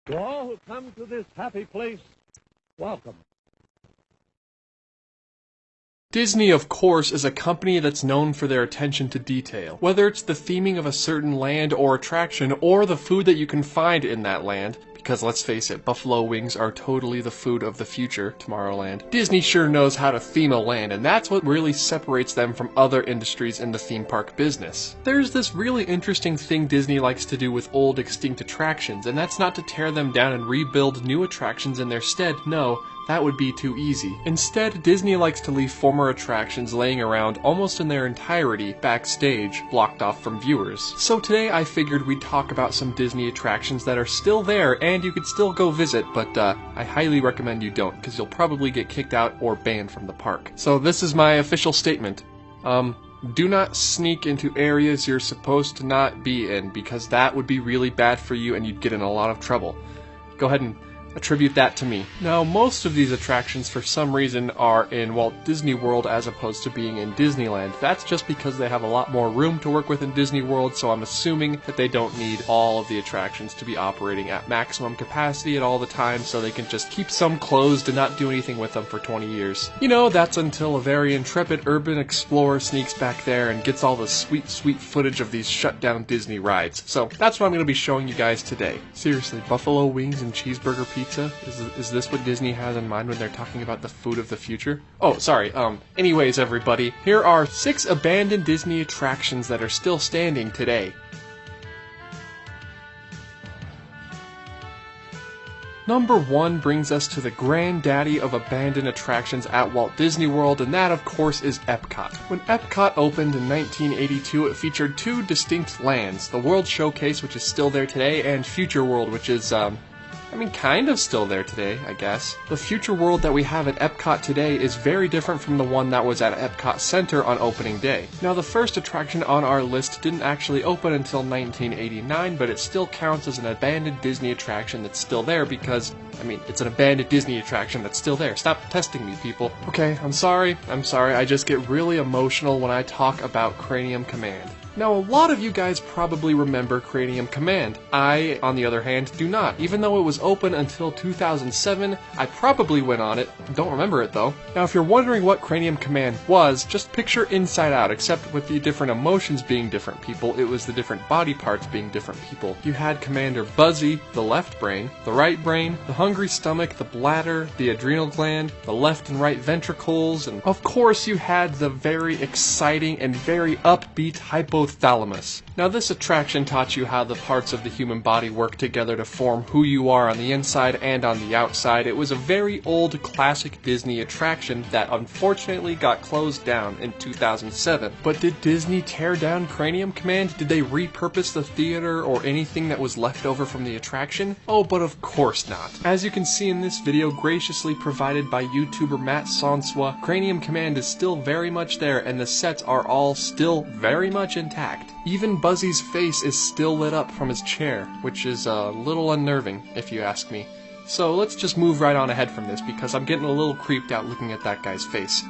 To all who come to this happy place, welcome. Disney, of course, is a company that's known for their attention to detail. Whether it's the theming of a certain land or attraction, or the food that you can find in that land, because let's face it, buffalo wings are totally the food of the future, Tomorrowland. Disney sure knows how to theme a land, and that's what really separates them from other industries in the theme park business. There's this really interesting thing Disney likes to do with old extinct attractions, and that's not to tear them down and rebuild new attractions in their stead. No, that would be too easy. Instead, Disney likes to leave former attractions laying around almost in their entirety backstage, blocked off from viewers. So today I figured we'd talk about some Disney attractions that are still there and you could still go visit, but I highly recommend you don't, because you'll probably get kicked out or banned from the park. So this is my official statement. Do not sneak into areas you're supposed to not be in, because that would be really bad for you and you'd get in a lot of trouble. Go ahead and attribute that to me. Now, most of these attractions for some reason are in Walt Disney World as opposed to being in Disneyland. That's just because they have a lot more room to work with in Disney World, so I'm assuming that they don't need all of the attractions to be operating at maximum capacity at all the time, so they can just keep some closed and not do anything with them for 20 years. You know, that's until a very intrepid urban explorer sneaks back there and gets all the sweet, sweet footage of these shut down Disney rides. So that's what I'm going to be showing you guys today. Seriously, buffalo wings and cheeseburger pizza? Is this what Disney has in mind when they're talking about the food of the future? Oh, sorry, anyways everybody, here are 6 abandoned Disney attractions that are still standing today. Number 1 brings us to the granddaddy of abandoned attractions at Walt Disney World, and that of course is Epcot. When Epcot opened in 1982, it featured 2 distinct lands, the World Showcase, which is still there today, and Future World, which is, kind of still there today, I guess. The future world that we have at Epcot today is very different from the one that was at Epcot Center on opening day. Now, the first attraction on our list didn't actually open until 1989, but it still counts as an abandoned Disney attraction that's still there because, it's an abandoned Disney attraction that's still there. Stop testing me, people. Okay, I'm sorry, I just get really emotional when I talk about Cranium Command. Now, a lot of you guys probably remember Cranium Command. I, on the other hand, do not. Even though it was open until 2007, I probably went on it. Don't remember it, though. Now, if you're wondering what Cranium Command was, just picture Inside Out, except with the different emotions being different people, it was the different body parts being different people. You had Commander Buzzy, the left brain, the right brain, the hungry stomach, the bladder, the adrenal gland, the left and right ventricles, and of course you had the very exciting and very upbeat hypothalamus. Now, this attraction taught you how the parts of the human body work together to form who you are on the inside and on the outside. It was a very old classic Disney attraction that unfortunately got closed down in 2007. But did Disney tear down Cranium Command? Did they repurpose the theater or anything that was left over from the attraction? Oh, but of course not. As you can see in this video graciously provided by YouTuber Matt Sonswa, Cranium Command is still very much there and the sets are all still very much intact. Even Buzzy's face is still lit up from his chair, which is a little unnerving, if you ask me. So let's just move right on ahead from this, because I'm getting a little creeped out looking at that guy's face.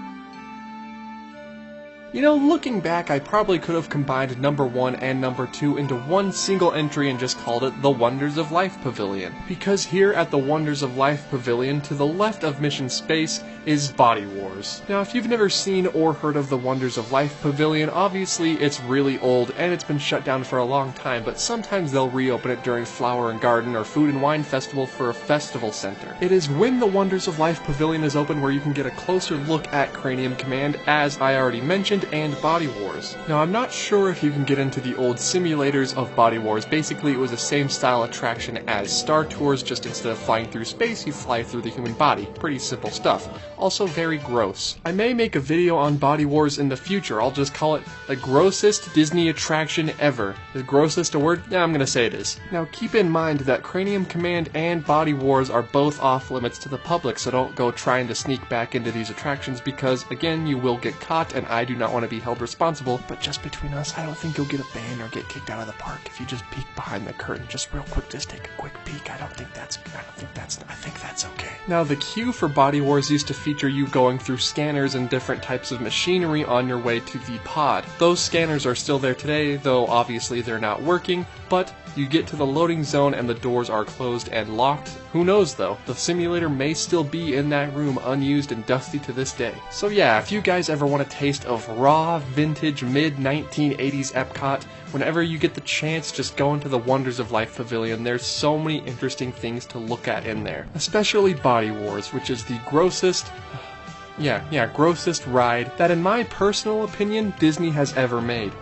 You know, looking back, I probably could have combined number 1 and number 2 into one single entry and just called it the Wonders of Life Pavilion. Because here at the Wonders of Life Pavilion, to the left of Mission Space, is Body Wars. Now, if you've never seen or heard of the Wonders of Life Pavilion, obviously it's really old and it's been shut down for a long time, but sometimes they'll reopen it during Flower and Garden or Food and Wine Festival for a festival center. It is when the Wonders of Life Pavilion is open where you can get a closer look at Cranium Command, as I already mentioned, and Body Wars. Now, I'm not sure if you can get into the old simulators of Body Wars. Basically, it was the same style attraction as Star Tours, just instead of flying through space, you fly through the human body. Pretty simple stuff. Also very gross. I may make a video on Body Wars in the future. I'll just call it the grossest Disney attraction ever. Is grossest a word? Yeah, I'm gonna say it is. Now, keep in mind that Cranium Command and Body Wars are both off limits to the public, so don't go trying to sneak back into these attractions because, again, you will get caught, and I do not not want to be held responsible, but just between us, I don't think you'll get a ban or get kicked out of the park if you just peek behind the curtain. Just real quick, just take a quick peek. I think that's okay. Now, the queue for Body Wars used to feature you going through scanners and different types of machinery on your way to the pod. Those scanners are still there today, though obviously they're not working, but you get to the loading zone and the doors are closed and locked. Who knows though, the simulator may still be in that room unused and dusty to this day. So yeah, if you guys ever want a taste of raw, vintage, mid-1980s Epcot, whenever you get the chance, just go into the Wonders of Life Pavilion. There's so many interesting things to look at in there. Especially Body Wars, which is the grossest ride that in my personal opinion, Disney has ever made.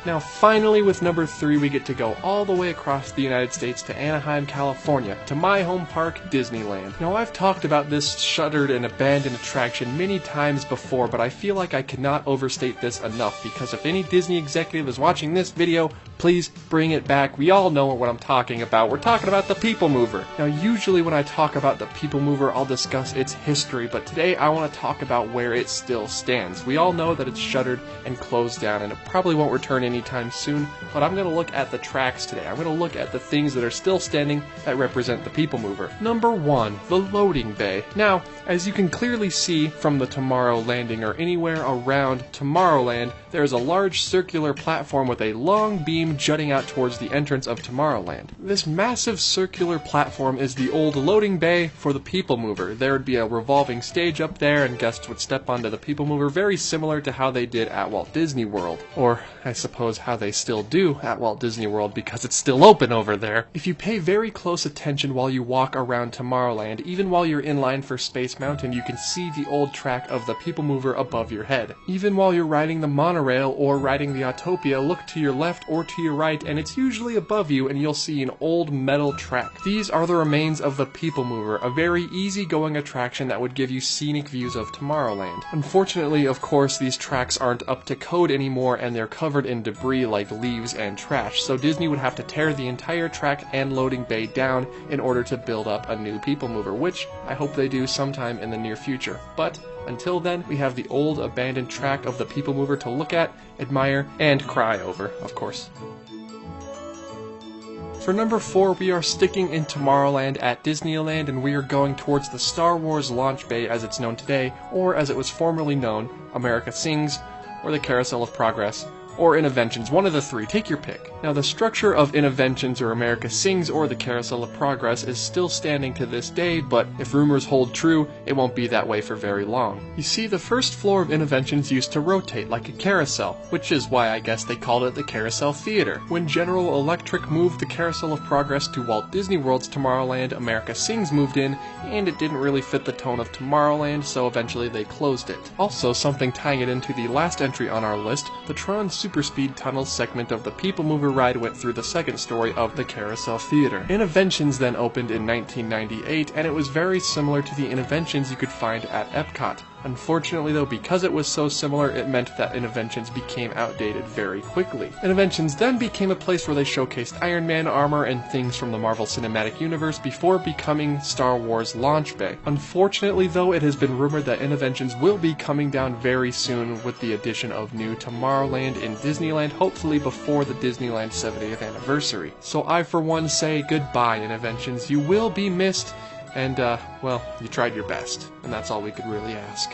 Now finally, with number 3, we get to go all the way across the United States to Anaheim, California, to my home park, Disneyland. Now I've talked about this shuttered and abandoned attraction many times before, but I feel like I cannot overstate this enough, because if any Disney executive is watching this video, please bring it back. We all know what I'm talking about. We're talking about the People Mover. Now usually when I talk about the People Mover, I'll discuss its history, but today I want to talk about where it still stands. We all know that it's shuttered and closed down, and it probably won't return anytime soon, but I'm going to look at the tracks today. I'm going to look at the things that are still standing that represent the People Mover. Number 1, the loading bay. Now, as you can clearly see from the Tomorrow Landing or anywhere around Tomorrowland, there is a large circular platform with a long beam jutting out towards the entrance of Tomorrowland. This massive circular platform is the old loading bay for the People Mover. There would be a revolving stage up there and guests would step onto the People Mover, very similar to how they did at Walt Disney World. Or, I suppose, how they still do at Walt Disney World, because it's still open over there. If you pay very close attention while you walk around Tomorrowland, even while you're in line for Space Mountain, you can see the old track of the People Mover above your head. Even while you're riding the monorail or riding the Autopia, look to your left or to your right, and it's usually above you, and you'll see an old metal track. These are the remains of the People Mover, a very easygoing attraction that would give you scenic views of Tomorrowland. Unfortunately, of course, these tracks aren't up to code anymore, and they're covered in debris like leaves and trash, so Disney would have to tear the entire track and loading bay down in order to build up a new People Mover, which I hope they do sometime in the near future. But until then, we have the old abandoned track of the People Mover to look at, admire, and cry over, of course. For number 4, we are sticking in Tomorrowland at Disneyland, and we are going towards the Star Wars launch bay as it's known today, or as it was formerly known, America Sings, or the Carousel of Progress, or Innoventions, one of the 3, take your pick. Now the structure of Innoventions or America Sings or the Carousel of Progress is still standing to this day, but if rumors hold true, it won't be that way for very long. You see, the first floor of Innoventions used to rotate like a carousel, which is why I guess they called it the Carousel Theater. When General Electric moved the Carousel of Progress to Walt Disney World's Tomorrowland, America Sings moved in, and it didn't really fit the tone of Tomorrowland, so eventually they closed it. Also, something tying it into the last entry on our list, the Tron Superspeed Tunnel segment of the People Mover ride went through the second story of the Carousel Theater. Innoventions then opened in 1998, and it was very similar to the Innoventions you could find at Epcot. Unfortunately though, because it was so similar, it meant that Innoventions became outdated very quickly. Innoventions then became a place where they showcased Iron Man armor and things from the Marvel Cinematic Universe before becoming Star Wars Launch Bay. Unfortunately though, it has been rumored that Innoventions will be coming down very soon with the addition of new Tomorrowland in Disneyland, hopefully before the Disneyland 70th anniversary. So I for one say goodbye, Innoventions. You will be missed. And, well, you tried your best, and that's all we could really ask.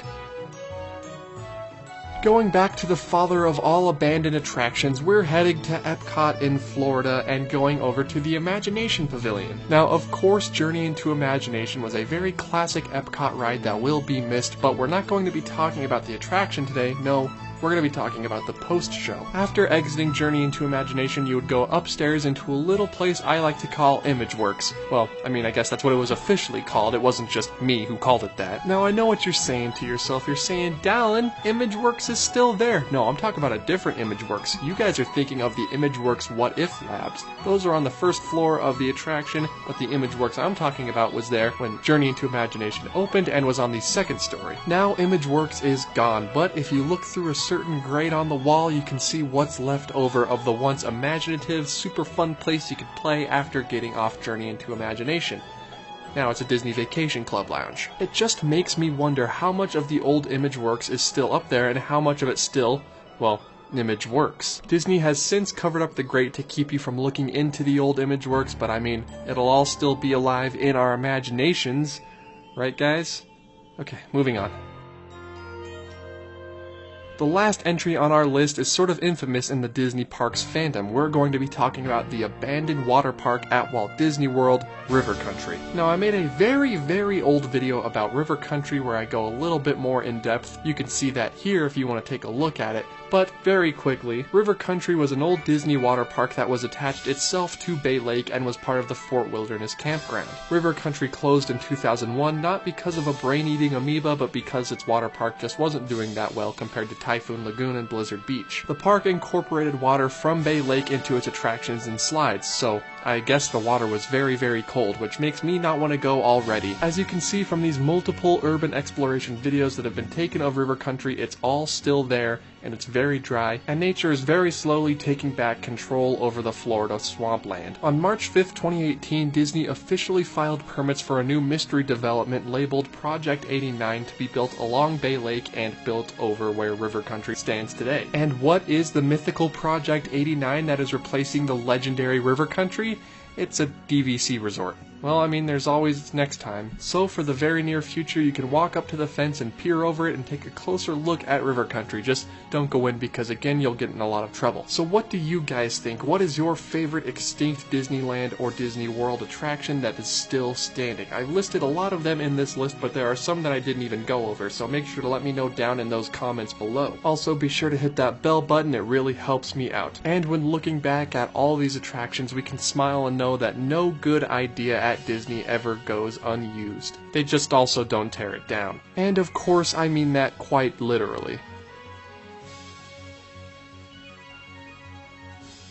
Going back to the father of all abandoned attractions, we're heading to Epcot in Florida and going over to the Imagination Pavilion. Now, of course, Journey into Imagination was a very classic Epcot ride that will be missed, but we're not going to be talking about the attraction today, no. We're going to be talking about the post-show. After exiting Journey into Imagination, you would go upstairs into a little place I like to call ImageWorks. Well, I mean, I guess that's what it was officially called. It wasn't just me who called it that. Now, I know what you're saying to yourself. You're saying, Dallin, ImageWorks is still there. No, I'm talking about a different ImageWorks. You guys are thinking of the ImageWorks What If Labs. Those are on the first floor of the attraction, but the ImageWorks I'm talking about was there when Journey into Imagination opened and was on the second story. Now, ImageWorks is gone, but if you look through a certain grate on the wall, you can see what's left over of the once imaginative, super fun place you could play after getting off Journey into Imagination. Now it's a Disney Vacation Club lounge. It just makes me wonder how much of the old ImageWorks is still up there and how much of it still, well, ImageWorks. Disney has since covered up the grate to keep you from looking into the old ImageWorks, but I mean, it'll all still be alive in our imaginations. Right, guys? Okay, moving on. The last entry on our list is sort of infamous in the Disney Parks fandom. We're going to be talking about the abandoned water park at Walt Disney World, River Country. Now, I made a very old video about River Country where I go a little bit more in depth. You can see that here if you want to take a look at it. But very quickly, River Country was an old Disney water park that was attached itself to Bay Lake and was part of the Fort Wilderness Campground. River Country closed in 2001 not because of a brain-eating amoeba, but because its water park just wasn't doing that well compared to Typhoon Lagoon and Blizzard Beach. The park incorporated water from Bay Lake into its attractions and slides, so I guess the water was very cold, which makes me not want to go already. As you can see from these multiple urban exploration videos that have been taken of River Country, it's all still there, and it's very dry, and nature is very slowly taking back control over the Florida swampland. On March 5th, 2018, Disney officially filed permits for a new mystery development labeled Project 89 to be built along Bay Lake and built over where River Country stands today. And what is the mythical Project 89 that is replacing the legendary River Country? It's a DVC resort. Well, I mean, there's always next time. So for the very near future, you can walk up to the fence and peer over it and take a closer look at River Country. Just don't go in because, again, you'll get in a lot of trouble. So what do you guys think? What is your favorite extinct Disneyland or Disney World attraction that is still standing? I've listed a lot of them in this list, but there are some that I didn't even go over, so make sure to let me know down in those comments below. Also, be sure to hit that bell button. It really helps me out. And when looking back at all these attractions, we can smile and know that no good idea at Disney ever goes unused. They just also don't tear it down. And of course, I mean that quite literally.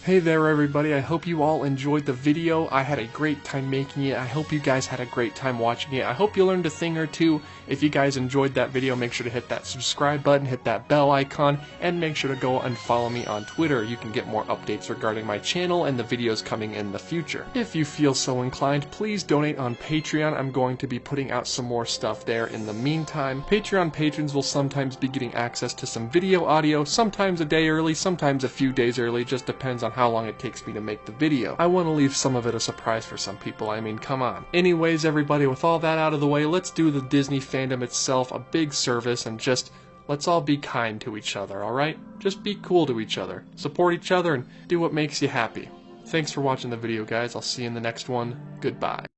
Hey there everybody, I hope you all enjoyed the video. I had a great time making it. I hope you guys had a great time watching it. I hope you learned a thing or two. If you guys enjoyed that video, make sure to hit that subscribe button, hit that bell icon, and make sure to go and follow me on Twitter. You can get more updates regarding my channel and the videos coming in the future. If you feel so inclined, please donate on Patreon. I'm going to be putting out some more stuff there in the meantime. Patreon patrons will sometimes be getting access to some video audio, sometimes a day early, sometimes a few days early, just depends on how long it takes me to make the video. I want to leave some of it a surprise for some people, I mean, come on. Anyways, everybody, with all that out of the way, let's do the Disney fandom itself a big service and just let's all be kind to each other, alright? Just be cool to each other, support each other, and do what makes you happy. Thanks for watching the video, guys. I'll see you in the next one. Goodbye.